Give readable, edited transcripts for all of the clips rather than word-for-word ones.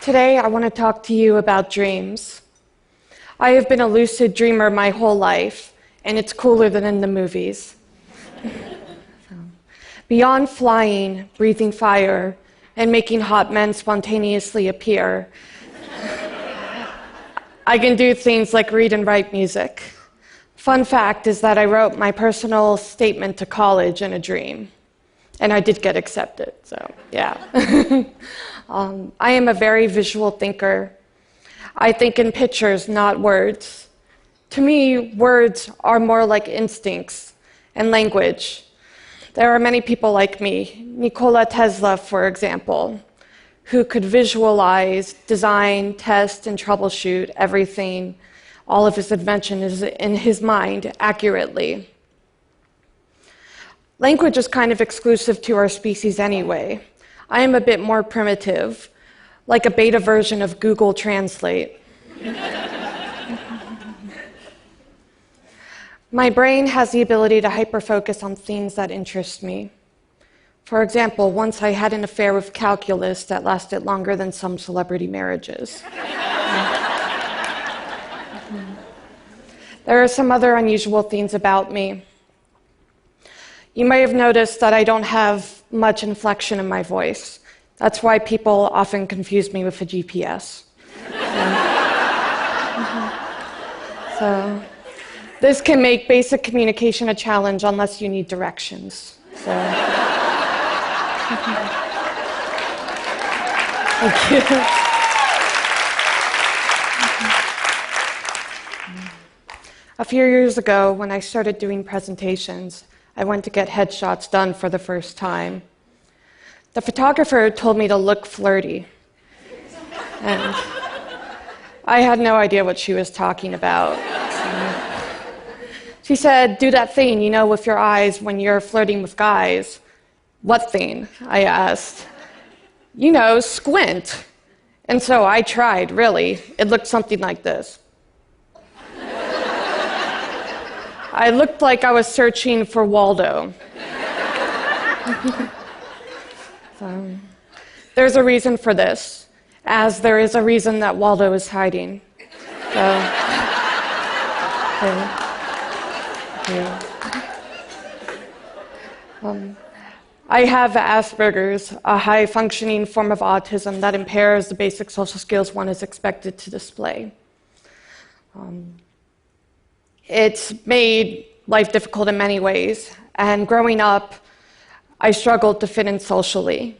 Today, I want to talk to you about dreams. I have been a lucid dreamer my whole life, and it's cooler than in the movies. Beyond flying, breathing fire, and making hot men spontaneously appear, I can do things like read and write music. Fun fact is that I wrote my personal statement to college in a dream, and I did get accepted, so yeah. I am a very visual thinker. I think in pictures, not words. To me, words are more like instincts and language. There are many people like me, Nikola Tesla, for example, who could visualize, design, test, and troubleshoot everything, all of his inventions in his mind accurately. Language is kind of exclusive to our species anyway. I am a bit more primitive, like a beta version of Google Translate. My brain has the ability to hyperfocus on things that interest me. For example, once I had an affair with calculus that lasted longer than some celebrity marriages. There are some other unusual things about me. You may have noticed that I don't have much inflection in my voice. That's why people often confuse me with a GPS. So this can make basic communication a challenge unless you need directions. So. Thank you. A few years ago, when I started doing presentations, I went to get headshots done for the first time. The photographer told me to look flirty, and I had no idea what she was talking about. She said, do that thing, you know, with your eyes when you're flirting with guys. What thing? I asked. You know, squint. And so I tried, really. It looked something like this. I looked like I was searching for Waldo. So, there's a reason for this, as there is a reason that Waldo is hiding. So, I have Asperger's, a high-functioning form of autism that impairs the basic social skills one is expected to display. It's made life difficult in many ways, and growing up, I struggled to fit in socially.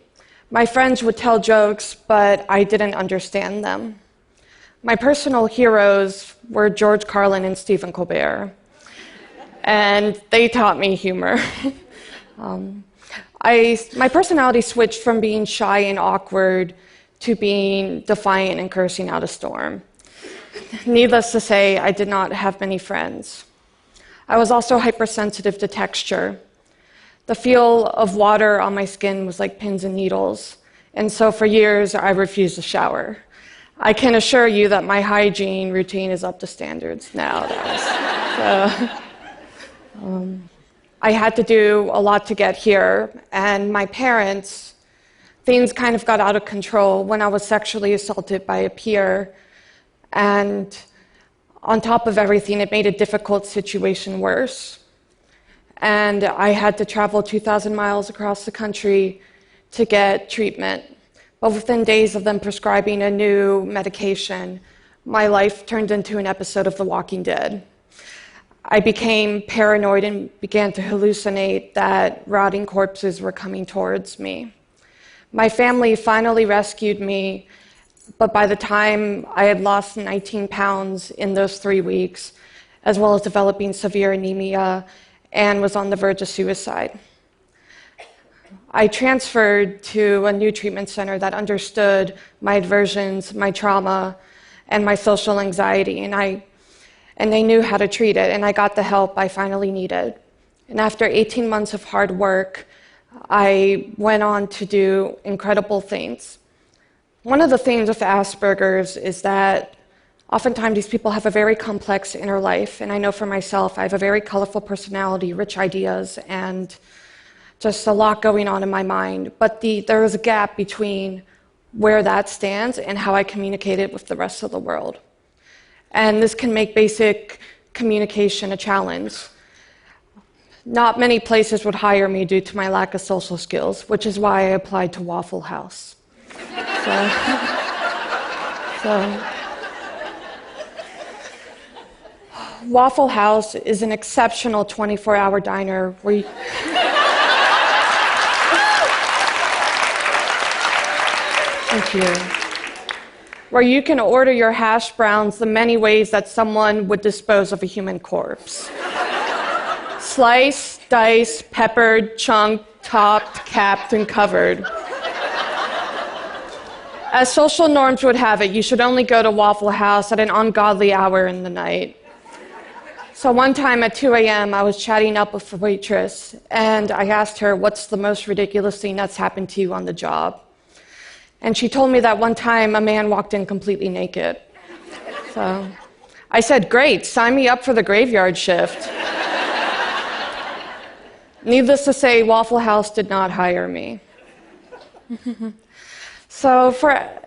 My friends would tell jokes, but I didn't understand them. My personal heroes were George Carlin and Stephen Colbert, and they taught me humor. My personality switched from being shy and awkward to being defiant and cursing out a storm. Needless to say, I did not have many friends. I was also hypersensitive to texture. The feel of water on my skin was like pins and needles, and so for years I refused to shower. I can assure you that my hygiene routine is up to standards now. I had to do a lot to get here, and my parents, things kind of got out of control when I was sexually assaulted by a peer, and on top of everything, it made a difficult situation worse. And I had to travel 2,000 miles across the country to get treatment. But within days of them prescribing a new medication, my life turned into an episode of The Walking Dead. I became paranoid and began to hallucinate that rotting corpses were coming towards me. My family finally rescued me, but by the time I had lost 19 pounds in those 3 weeks, as well as developing severe anemia, and was on the verge of suicide. I transferred to a new treatment center that understood my aversions, my trauma, and my social anxiety, and they knew how to treat it, and I got the help I finally needed. And after 18 months of hard work, I went on to do incredible things. One of the things with Asperger's is that oftentimes these people have a very complex inner life, and I know for myself, I have a very colorful personality, rich ideas, and just a lot going on in my mind. But there is a gap between where that stands and how I communicate it with the rest of the world. And this can make basic communication a challenge. Not many places would hire me due to my lack of social skills, which is why I applied to Waffle House. Waffle House is an exceptional 24-hour diner where you... Thank you. Where you can order your hash browns the many ways that someone would dispose of a human corpse. Sliced, diced, peppered, chunked, topped, capped, and covered. As social norms would have it, you should only go to Waffle House at an ungodly hour in the night. So one time at 2 a.m., I was chatting up with the waitress, and I asked her, what's the most ridiculous thing that's happened to you on the job? And she told me that one time a man walked in completely naked. So I said, great, sign me up for the graveyard shift. Needless to say, Waffle House did not hire me. So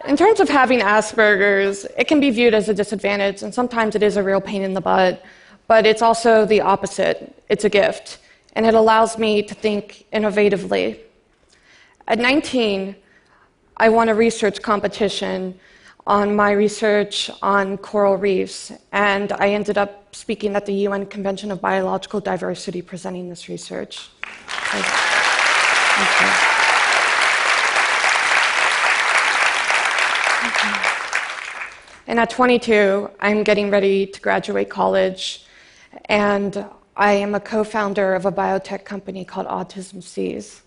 in terms of having Asperger's, it can be viewed as a disadvantage, and sometimes it is a real pain in the butt, but it's also the opposite. It's a gift, and it allows me to think innovatively. At 19, I won a research competition on my research on coral reefs, and I ended up speaking at the UN Convention of Biological Diversity presenting this research. Thank you. And at 22, I'm getting ready to graduate college, and I am a co-founder of a biotech company called Autism Seas.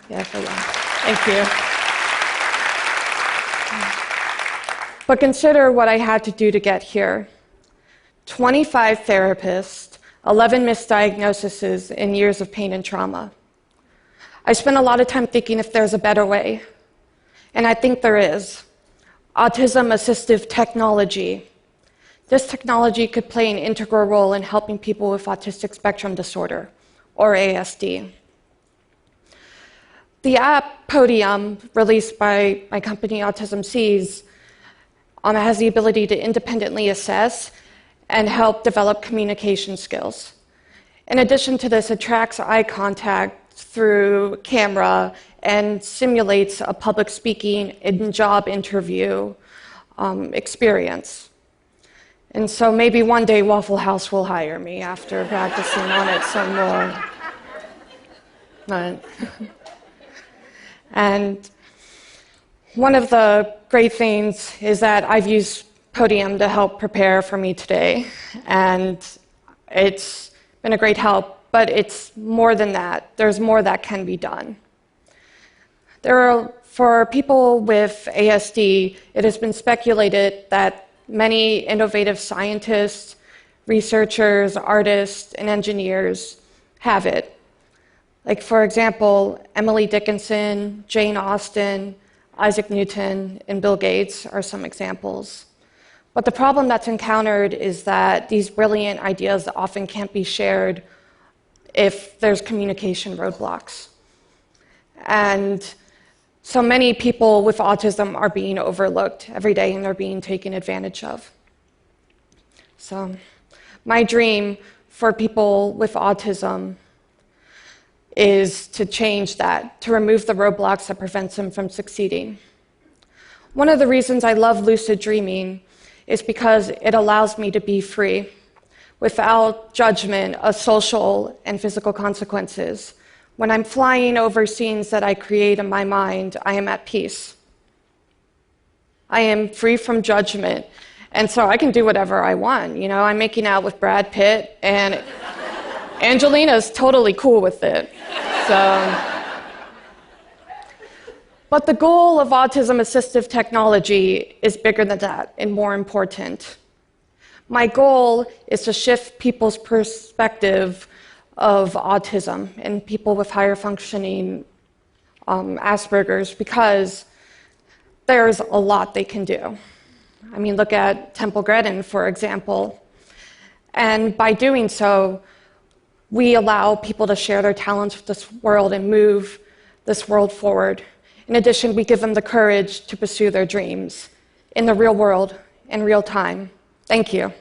Yeah, thank you. But consider what I had to do to get here. 25 therapists, 11 misdiagnoses, and years of pain and trauma. I spent a lot of time thinking if there's a better way, and I think there is. Autism-assistive technology. This technology could play an integral role in helping people with autistic spectrum disorder, or ASD. The app Podium, released by my company Autism Seas, has the ability to independently assess and help develop communication skills. In addition to this, it tracks eye contact through camera and simulates a public speaking and job interview experience. And so maybe one day Waffle House will hire me after practicing on it some more. And one of the great things is that I've used Podium to help prepare for me today, and it's been a great help, but it's more than that. There's more that can be done. For people with ASD, it has been speculated that many innovative scientists, researchers, artists, and engineers have it. Like, for example, Emily Dickinson, Jane Austen, Isaac Newton, and Bill Gates are some examples. But the problem that's encountered is that these brilliant ideas often can't be shared if there's communication roadblocks. And so many people with autism are being overlooked every day, and they're being taken advantage of. So my dream for people with autism is to change that, to remove the roadblocks that prevent them from succeeding. One of the reasons I love lucid dreaming is because it allows me to be free, without judgment of social and physical consequences. When I'm flying over scenes that I create in my mind, I am at peace. I am free from judgment, and so I can do whatever I want. You know, I'm making out with Brad Pitt, and Angelina's totally cool with it. But the goal of autism-assistive technology is bigger than that and more important. My goal is to shift people's perspective of autism and people with higher functioning Asperger's, because there's a lot they can do. I mean, look at Temple Grandin, for example. And by doing so, we allow people to share their talents with this world and move this world forward In addition, we give them the courage to pursue their dreams in the real world, in real time. Thank you.